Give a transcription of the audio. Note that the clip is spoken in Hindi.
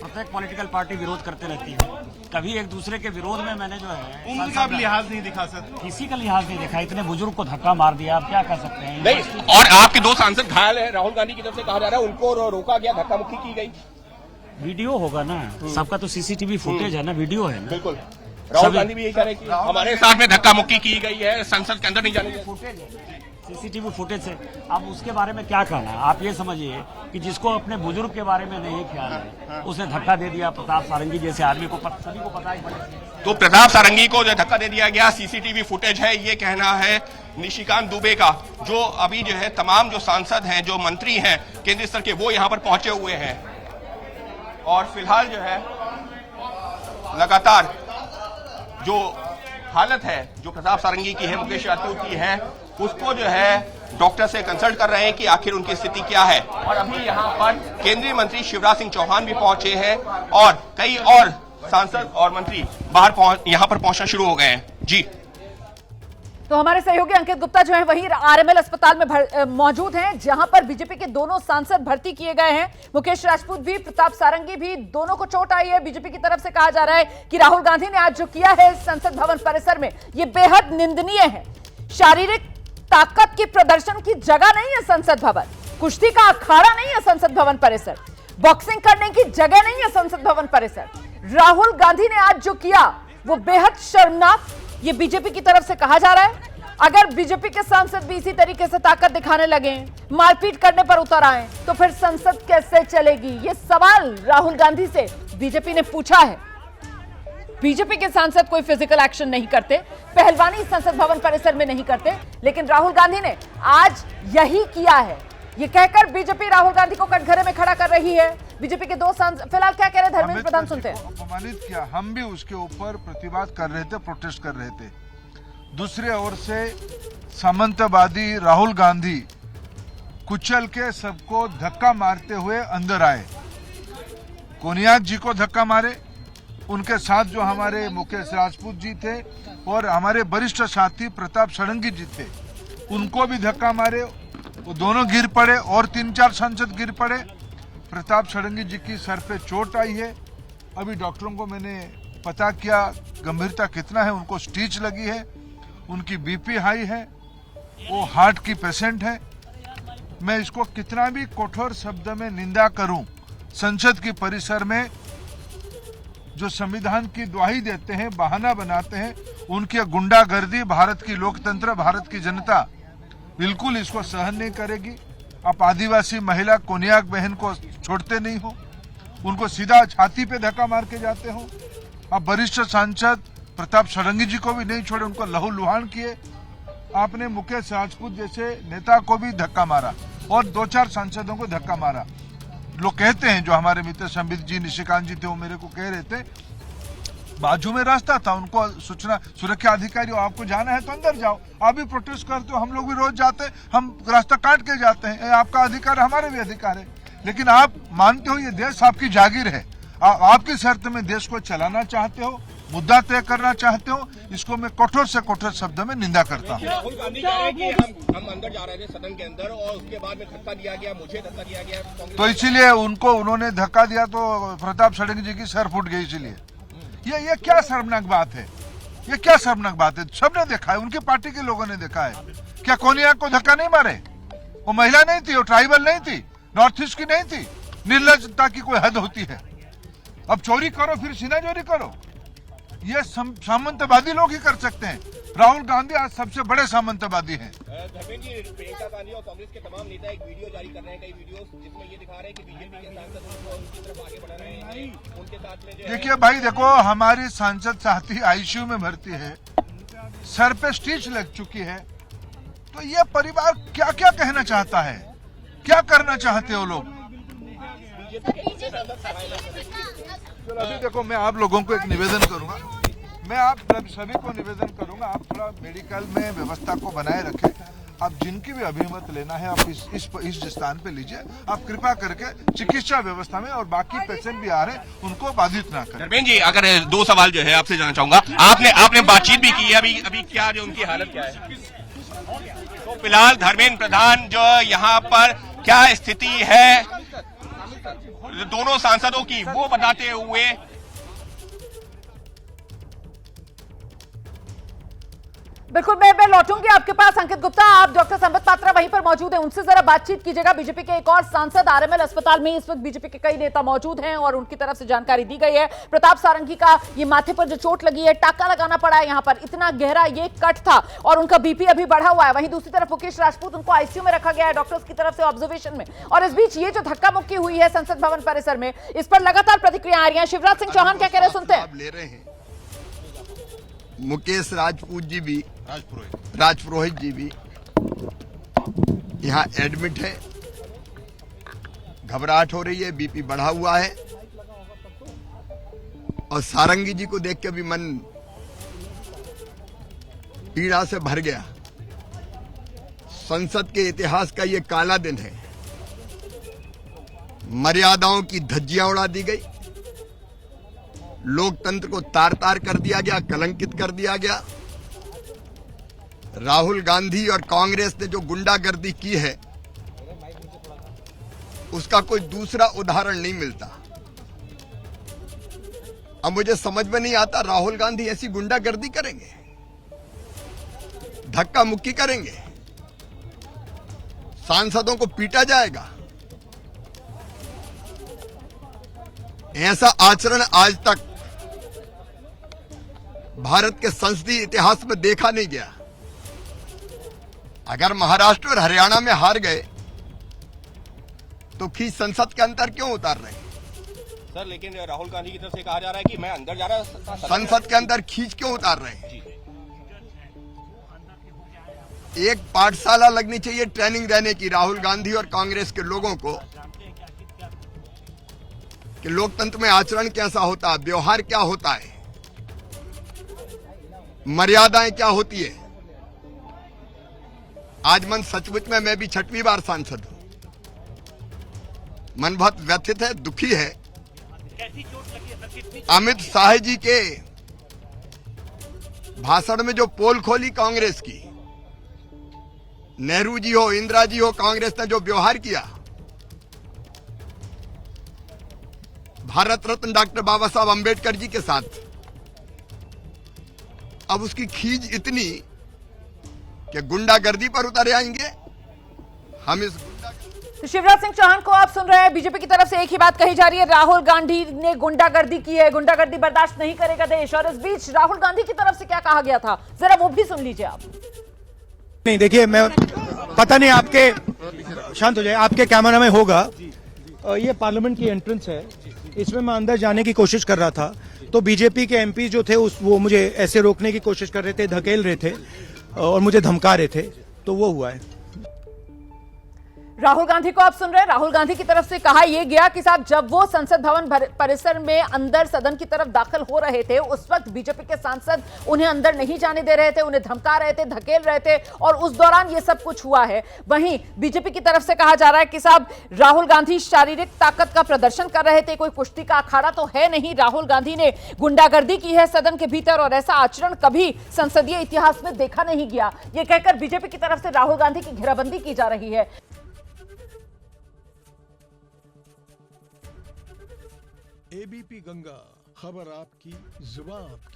प्रत्येक पॉलिटिकल पार्टी विरोध करते रहती है, कभी एक दूसरे के विरोध में मैंने जो है उम्र का लिहाज नहीं दिखा सर, किसी का लिहाज नहीं देखा। इतने बुजुर्ग को धक्का मार दिया, आप क्या कर सकते हैं। नहीं, और आपके दो सांसद घायल हैं, राहुल गांधी की तरफ से कहा जा रहा है उनको रोका गया, धक्का मुक्की की गई। वीडियो होगा ना, सबका तो सीसीटीवी फुटेज है ना, वीडियो है ना। बिल्कुल, राहुल गांधी भी यही कह रहे हैं कि हमारे साथ में धक्का मुक्की की गई है, संसद के अंदर नहीं जाने दिया। सीसीटीवी फुटेज से अब उसके बारे में क्या कहना है। आप ये समझिए कि जिसको अपने बुजुर्ग के बारे में नहीं ख्याल है, उसने धक्का दे दिया प्रताप सारंगी जैसे आदमी को, सभी को पता है। तो प्रताप सारंगी को जो धक्का दे दिया गया, सीसीटीवी फुटेज है, ये कहना है निशिकांत दुबे का, जो अभी जो है तमाम जो सांसद हैं, जो मंत्री हैं केंद्रीय स्तर के, वो यहाँ पर पहुंचे हुए हैं। और फिलहाल जो है लगातार जो हालत है जो प्रताप सारंगी की है, मुकेश यादव की है, उसको जो है डॉक्टर से कंसल्ट कर रहे हैं कि आखिर उनकी स्थिति क्या है। और अभी यहाँ पर केंद्रीय मंत्री शिवराज सिंह चौहान भी पहुंचे हैं और कई और सांसद और मंत्री बाहर यहाँ पर पहुंचना शुरू हो गए हैं। जी, तो हमारे सहयोगी अंकित गुप्ता जो है वहीं आरएमएल अस्पताल में मौजूद हैं, जहां पर बीजेपी के दोनों सांसद भर्ती किए गए हैं। मुकेश राजपूत भी, प्रताप सारंगी भी, दोनों को चोट आई है। बीजेपी की तरफ से कहा जा रहा है कि राहुल गांधी ने आज जो किया है संसद भवन परिसर में, ये बेहद निंदनीय है। शारीरिक ताकत की प्रदर्शन की जगह नहीं है संसद भवन, कुश्ती का अखाड़ा नहीं है संसद भवन परिसर, बॉक्सिंग करने की जगह नहीं है संसद भवन परिसर। राहुल गांधी ने आज जो किया वो बेहद शर्मनाक, ये बीजेपी की तरफ से कहा जा रहा है। अगर बीजेपी के सांसद भी इसी तरीके से ताकत दिखाने लगे, मारपीट करने पर उतर आए, तो फिर संसद कैसे चलेगी? ये सवाल राहुल गांधी से बीजेपी ने पूछा है। बीजेपी के सांसद कोई फिजिकल एक्शन नहीं करते, पहलवानी संसद भवन परिसर में नहीं करते, लेकिन राहुल गांधी ने आज यही किया है। ये कहकर बीजेपी राहुल गांधी को कटघरे में खड़ा कर रही है। बीजेपी के दो सांसद फिलहाल क्या कह रहे हैं, धर्मेंद्र प्रधान सुनते हैं। अपमानित किया, हम भी उसके ऊपर प्रतिवाद कर रहे थे, प्रोटेस्ट कर रहे थे। दूसरी ओर से सामंतवादी राहुल गांधी कुचल के सबको धक्का मारते हुए अंदर आए। कोनियाक जी को धक्का मारे, उनके साथ जो हमारे मुकेश राजपूत जी थे और हमारे वरिष्ठ साथी प्रताप सारंगी जी थे, उनको भी धक्का मारे, वो दोनों गिर पड़े और 3-4 सांसद गिर पड़े। प्रताप सारंगी जी की सर पे चोट आई है। अभी डॉक्टरों को मैंने पता किया गंभीरता कितना है, उनको स्टिच लगी है, उनकी बीपी हाई है, वो हार्ट की पेशेंट है। मैं इसको कितना भी कठोर शब्द में निंदा करूं, संसद की परिसर में जो संविधान की दुहाई देते हैं, बहाना बनाते हैं, उनकी गुंडागर्दी भारत की लोकतंत्र, भारत की जनता बिल्कुल इसको सहन नहीं करेगी। आप आदिवासी महिला कोनियाक बहन को छोड़ते नहीं हो, उनको सीधा छाती पे धक्का मार के जाते हो। आप वरिष्ठ सांसद प्रताप सारंगी जी को भी नहीं छोड़े, उनको लहूलुहान किए। आपने मुकेश राजपूत जैसे नेता को भी धक्का मारा और 2-4 सांसदों को धक्का मारा। लोग कहते हैं, जो हमारे मित्र संबित जी, निशिकांत जी थे, वो मेरे को कह रहे थे बाजू में रास्ता था, उनको सूचना सुरक्षा अधिकारी, आपको जाना है तो अंदर जाओ। आप भी प्रोटेस्ट करते हो, हम लोग भी रोज जाते हैं, हम रास्ता काट के जाते हैं, आपका अधिकार है, हमारे भी अधिकार है। लेकिन आप मानते हो ये देश आपकी जागीर है, आपकी शर्त में देश को चलाना चाहते हो, मुद्दा तय करना चाहते हो, इसको मैं कठोर से कठोर शब्द में निंदा करता हूँ। राहुल गांधी कह रहे हैं कि हम अंदर जा रहे थे सदन के अंदर और उसके बाद में धक्का दिया गया, मुझे धक्का दिया गया, तो इसीलिए उन्होंने धक्का दिया तो प्रताप सारंगी जी की सर फूट गई। इसीलिए ये क्या शर्मनाक बात है, ये क्या शर्मनाक बात है। सबने देखा है, उनकी पार्टी के लोगों ने देखा है। क्या कोनियाक को धक्का नहीं मारे? वो महिला नहीं थी, वो ट्राइबल नहीं थी, नॉर्थ ईस्ट की नहीं थी। निर्लजता की कोई हद होती है। अब चोरी करो फिर सीना चोरी करो, ये सामंतवादी लोग ही कर सकते हैं। राहुल गांधी आज सबसे बड़े सामंतवादी हैं। धर्मेंद्र जी, प्रियंका गांधी और कांग्रेस के तमाम नेता एक वीडियो जारी कर रहे हैं, कई वीडियोस जिसमें ये दिखा रहे हैं कि बीजेपी के सांसद उनकी तरफ आगे बढ़ रहे हैं, उनके साथ में देखिए भाई, देखो हमारी सांसद साथी आईसीयू में भर्ती है, सर पे स्टिच लग चुकी है, तो ये परिवार क्या क्या कहना चाहता है, क्या करना चाहते हो लोग? अभी देखो, मैं आप लोगों को एक निवेदन करूंगा, मैं आप सभी को निवेदन करूंगा, आप थोड़ा मेडिकल में व्यवस्था को बनाए रखें। आप जिनकी भी अभिमत लेना है, आप इस स्थान पे लीजिए। आप कृपा करके चिकित्सा व्यवस्था में, और बाकी पेशेंट भी आ रहे हैं, उनको बाधित ना करें। धर्मेंद्र जी, अगर 2 सवाल जो है आपसे जानना चाहूंगा, आपने बातचीत भी की है, अभी क्या जो उनकी हालत क्या है? तो फिलहाल धर्मेंद्र प्रधान जो यहाँ पर क्या स्थिति है, दोनों सांसदों की वो बताते हुए बिल्कुल, मैं लौटूंगी आपके पास अंकित गुप्ता। आप डॉक्टर संबित पात्रा वहीं पर मौजूद हैं, उनसे जरा बातचीत कीजिएगा। बीजेपी के एक और सांसद आरएमएल अस्पताल में इस वक्त बीजेपी के कई नेता मौजूद हैं और उनकी तरफ से जानकारी दी गई है। प्रताप सारंगी का ये माथे पर जो चोट लगी है, टाका लगाना पड़ा है, यहां पर इतना गहरा ये कट था और उनका बीपी अभी बढ़ा हुआ है। वहीं दूसरी तरफ मुकेश राजपूत, उनको आईसीयू में रखा गया है डॉक्टर्स की तरफ से ऑब्जर्वेशन में। और इस बीच ये जो धक्का मुक्की हुई है संसद भवन परिसर में, इस पर लगातार प्रतिक्रिया आ रही है। शिवराज सिंह चौहान क्या कह रहे हैं, सुनते हैं। ले रहे हैं मुकेश राजपूत जी भी, राजपुरोहित जी भी यहाँ एडमिट है। घबराहट हो रही है, बीपी बढ़ा हुआ है और सारंगी जी को देख के भी मन पीड़ा से भर गया। संसद के इतिहास का ये काला दिन है। मर्यादाओं की धज्जियां उड़ा दी गई, लोकतंत्र को तार तार कर दिया गया, कलंकित कर दिया गया। राहुल गांधी और कांग्रेस ने जो गुंडागर्दी की है उसका कोई दूसरा उदाहरण नहीं मिलता। अब मुझे समझ में नहीं आता, राहुल गांधी ऐसी गुंडागर्दी करेंगे, धक्का मुक्की करेंगे, सांसदों को पीटा जाएगा। ऐसा आचरण आज तक भारत के संसदीय इतिहास में देखा नहीं गया। अगर महाराष्ट्र और हरियाणा में हार गए तो खींच संसद के अंदर क्यों उतार रहे हैं? सर, लेकिन राहुल गांधी की तरफ से कहा जा रहा है कि मैं अंदर जा रहा, संसद के अंदर खींच क्यों उतार रहे हैं? एक पाठशाला लगनी चाहिए ट्रेनिंग देने की राहुल गांधी और कांग्रेस के लोगों को कि लोकतंत्र में आचरण कैसा होता है, व्यवहार क्या होता है, मर्यादाएं क्या होती है। आज मन सचमुच में, मैं भी 6वीं बार सांसद हूं, मन बहुत व्यथित है, दुखी है। अमित शाह जी के भाषण में जो पोल खोली कांग्रेस की, नेहरू जी हो, इंदिरा जी हो, कांग्रेस ने जो व्यवहार किया, भारत रत्न डॉक्टर बाबा साहब अंबेडकर जी के साथ, अब उसकी खींच इतनी कि गुंडागर्दी पर उतर आएंगे हम। इस तो शिवराज सिंह चौहान को आप सुन रहे हैं, बीजेपी की तरफ से एक ही बात कही जा रही है, राहुल गांधी ने गुंडागर्दी की है, गुंडागर्दी बर्दाश्त नहीं करेगा देश। और इस बीच राहुल गांधी की तरफ से क्या कहा गया था, जरा वो भी सुन लीजिए आप। नहीं, देखिए, मैं पता नहीं आपके, शांत हो जाए, आपके कैमरा में होगा, ये पार्लियामेंट की एंट्रेंस है, इसमें मैं अंदर जाने की कोशिश कर रहा था तो बीजेपी के एमपी जो थे वो मुझे ऐसे रोकने की कोशिश कर रहे थे, धकेल रहे थे और मुझे धमका रहे थे, तो वो हुआ है। राहुल गांधी को आप सुन रहे हैं, राहुल गांधी की तरफ से कहा यह गया कि साहब जब वो संसद भवन परिसर में अंदर सदन की तरफ दाखिल हो रहे थे उस वक्त बीजेपी के सांसद उन्हें अंदर नहीं जाने दे रहे थे, उन्हें धमका रहे थे, धकेल रहे थे और उस दौरान ये सब कुछ हुआ है। वहीं बीजेपी की तरफ से कहा जा रहा है कि साहब राहुल गांधी शारीरिक ताकत का प्रदर्शन कर रहे थे, कोई कुश्ती का अखाड़ा तो है नहीं, राहुल गांधी ने गुंडागर्दी की है सदन के भीतर और ऐसा आचरण कभी संसदीय इतिहास में देखा नहीं गया। ये कहकर बीजेपी की तरफ से राहुल गांधी की घेराबंदी की जा रही है। एबीपी गंगा, खबर आपकी, जुबान आपकी।